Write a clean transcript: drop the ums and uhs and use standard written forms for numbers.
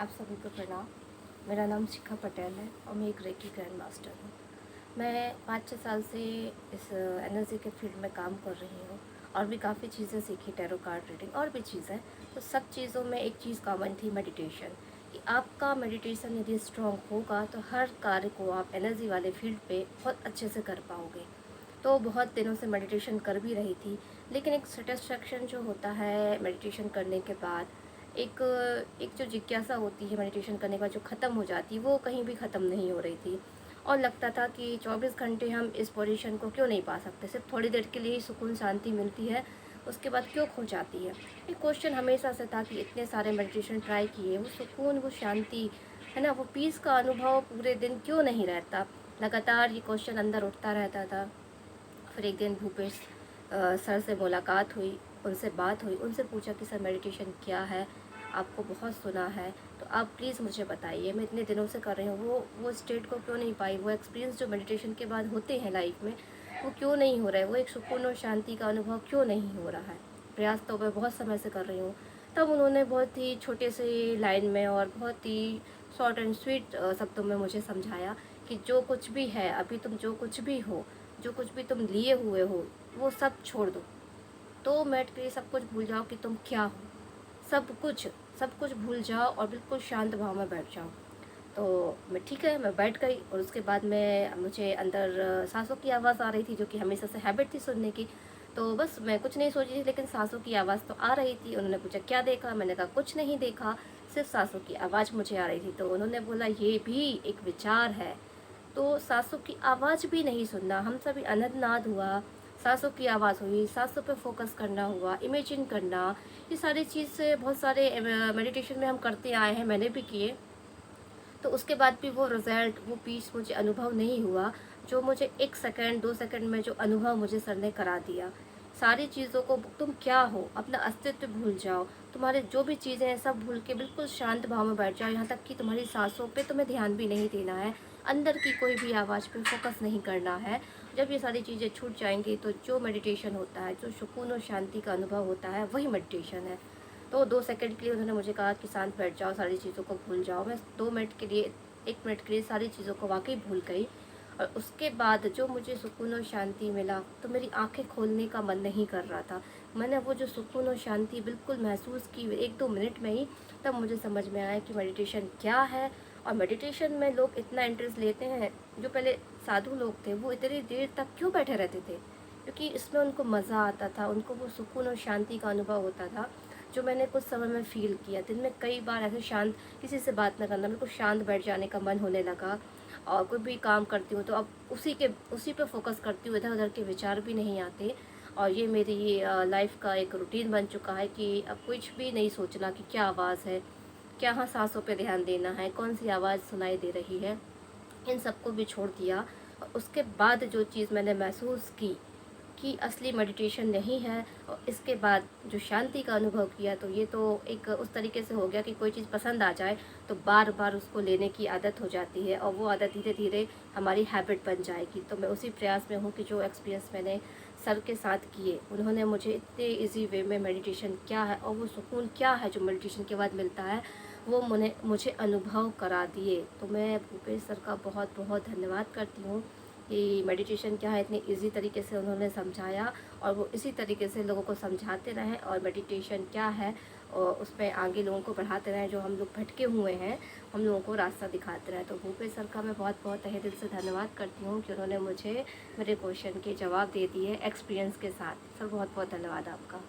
आप सभी को प्रणाम। मेरा नाम शिखा पटेल है और मैं एक रेकी ग्रैंड मास्टर हूँ। मैं 5-6 साल से इस एनर्जी के फील्ड में काम कर रही हूँ और भी काफ़ी चीज़ें सीखी, टैरो कार्ड रीडिंग और भी चीज़ें। तो सब चीज़ों में एक चीज़ कॉमन थी, मेडिटेशन। कि आपका मेडिटेशन यदि स्ट्रॉन्ग होगा तो हर कार्य को आप एनर्जी वाले फील्ड पे बहुत अच्छे से कर पाओगे। तो बहुत दिनों से मेडिटेशन कर भी रही थी, लेकिन एक सेटिस्फेक्शन जो होता है मेडिटेशन करने के बाद, एक एक जो जिज्ञासा होती है मेडिटेशन करने के बाद जो ख़त्म हो जाती है, वो कहीं भी ख़त्म नहीं हो रही थी। और लगता था कि 24 घंटे हम इस पोजीशन को क्यों नहीं पा सकते, सिर्फ थोड़ी देर के लिए ही सुकून शांति मिलती है, उसके बाद क्यों खो जाती है। एक क्वेश्चन हमेशा से था कि इतने सारे मेडिटेशन ट्राई किए, वो सुकून, वो शांति है ना, वो पीस का अनुभव पूरे दिन क्यों नहीं रहता। लगातार ये क्वेश्चन अंदर उठता रहता था। फिर एक दिन भूपेश सर से मुलाकात हुई, उनसे बात हुई, उनसे पूछा कि सर मेडिटेशन क्या है, आपको बहुत सुना है, तो आप प्लीज़ मुझे बताइए, मैं इतने दिनों से कर रही हूँ, वो स्टेट को क्यों नहीं पाई, वो एक्सपीरियंस जो मेडिटेशन के बाद होते हैं लाइफ में, वो क्यों नहीं हो रहा है, वो एक सुकून और शांति का अनुभव क्यों नहीं हो रहा है। प्रयास तो मैं बहुत समय से कर रही हूँ। तब उन्होंने बहुत ही छोटे से लाइन में और बहुत ही शॉर्ट एंड स्वीट शब्दों में मुझे समझाया कि जो कुछ भी है अभी, तुम जो कुछ भी हो, जो कुछ भी तुम लिए हुए हो, वो सब छोड़ दो। 2 मिनट के लिए सब कुछ भूल जाओ कि तुम क्या हो। सब कुछ भूल जाओ और बिल्कुल शांत भाव में बैठ जाओ। तो मैं ठीक है, मैं बैठ गई और उसके बाद मुझे अंदर सांसों की आवाज़ आ रही थी, जो कि हमेशा से हैबिट थी सुनने की। तो बस मैं कुछ नहीं सोच रही थी, लेकिन सांसों की आवाज़ तो आ रही थी। उन्होंने पूछा क्या देखा, मैंने कहा कुछ नहीं देखा, सिर्फ सांसों की आवाज़ मुझे आ रही थी। तो उन्होंने बोला ये भी एक विचार है। तो सांसों की आवाज़ भी नहीं सुनना, हम सभी अनहदनाद हुआ, सांसों की आवाज़ हुई, सांसों पे फोकस करना हुआ, इमेजिन करना, ये सारी चीज़ से बहुत सारे मेडिटेशन में हम करते आए हैं, मैंने भी किए। तो उसके बाद भी वो रिज़ल्ट, वो पीस मुझे अनुभव नहीं हुआ, जो मुझे 1 सेकंड 2 सेकंड में जो अनुभव मुझे सर ने करा दिया। सारी चीज़ों को, तुम क्या हो, अपना अस्तित्व भूल जाओ, तुम्हारे जो भी चीज़ें हैं सब भूल के बिल्कुल शांत भाव में बैठ जाओ, यहाँ तक कि तुम्हारी सांसों पे तुम्हें ध्यान भी नहीं देना है, अंदर की कोई भी आवाज़ पे फोकस नहीं करना है। जब ये सारी चीज़ें छूट जाएंगी तो जो मेडिटेशन होता है, जो सुकून और शांति का अनुभव होता है, वही मेडिटेशन है। तो 2 सेकंड के लिए उन्होंने मुझे कहा कि शांत बैठ जाओ, सारी चीज़ों को भूल जाओ। मैं 2 मिनट के लिए, 1 मिनट के लिए सारी चीज़ों को वाक़ई भूल गई। और उसके बाद जो मुझे सुकून और शांति मिला, तो मेरी आँखें खोलने का मन नहीं कर रहा था। मैंने वो जो सुकून और शांति बिल्कुल महसूस की 1-2 मिनट में ही, तब मुझे समझ में आया कि मेडिटेशन क्या है। और मेडिटेशन में लोग इतना इंटरेस्ट लेते हैं, जो पहले साधु लोग थे, वो इतनी देर तक क्यों बैठे रहते थे? क्योंकि इसमें उनको मज़ा आता था, उनको वो सुकून और शांति का अनुभव होता था, जो मैंने कुछ समय में फ़ील किया। दिन में कई बार ऐसे शांत, किसी से बात ना करना, मेरे को शांत बैठ जाने का मन होने लगा। और कोई भी काम करती हूँ तो अब उसी पे फ़ोकस करती हूँ, इधर-उधर के विचार भी नहीं आते। और ये मेरी लाइफ़ का एक रूटीन बन चुका है कि अब कुछ भी नहीं सोचना कि क्या आवाज़ है, क्या हाँ साँसों पे ध्यान देना है, कौन-सी आवाज़ सुनाई दे रही है, इन सबको भी छोड़ दिया। और उसके बाद जो चीज़ मैंने महसूस की कि असली मेडिटेशन नहीं है, और इसके बाद जो शांति का अनुभव किया, तो ये तो एक उस तरीके से हो गया कि कोई चीज़ पसंद आ जाए तो बार बार उसको लेने की आदत हो जाती है, और वो आदत धीरे धीरे हमारी हैबिट बन जाएगी। तो मैं उसी प्रयास में हूँ कि जो एक्सपीरियंस मैंने सर के साथ किए, उन्होंने मुझे इतने इजी वे में मेडिटेशन क्या है और वो सुकून क्या है जो मेडिटेशन के बाद मिलता है, वो मुझे अनुभव करा दिए। तो मैं भूपेश सर का बहुत बहुत धन्यवाद करती हूँ कि मेडिटेशन क्या है, इतने इजी तरीके से उन्होंने समझाया, और वो इसी तरीके से लोगों को समझाते रहें, और मेडिटेशन क्या है और उसमें आगे लोगों को बढ़ाते रहें, जो हम लोग भटके हुए हैं, हम लोगों को रास्ता दिखाते रहें। तो भूपेश सर का मैं बहुत बहुत तहे दिल से धन्यवाद करती हूँ कि उन्होंने मुझे मेरे क्वेश्चन के जवाब दे दिए एक्सपीरियंस के साथ। सर बहुत बहुत धन्यवाद आपका।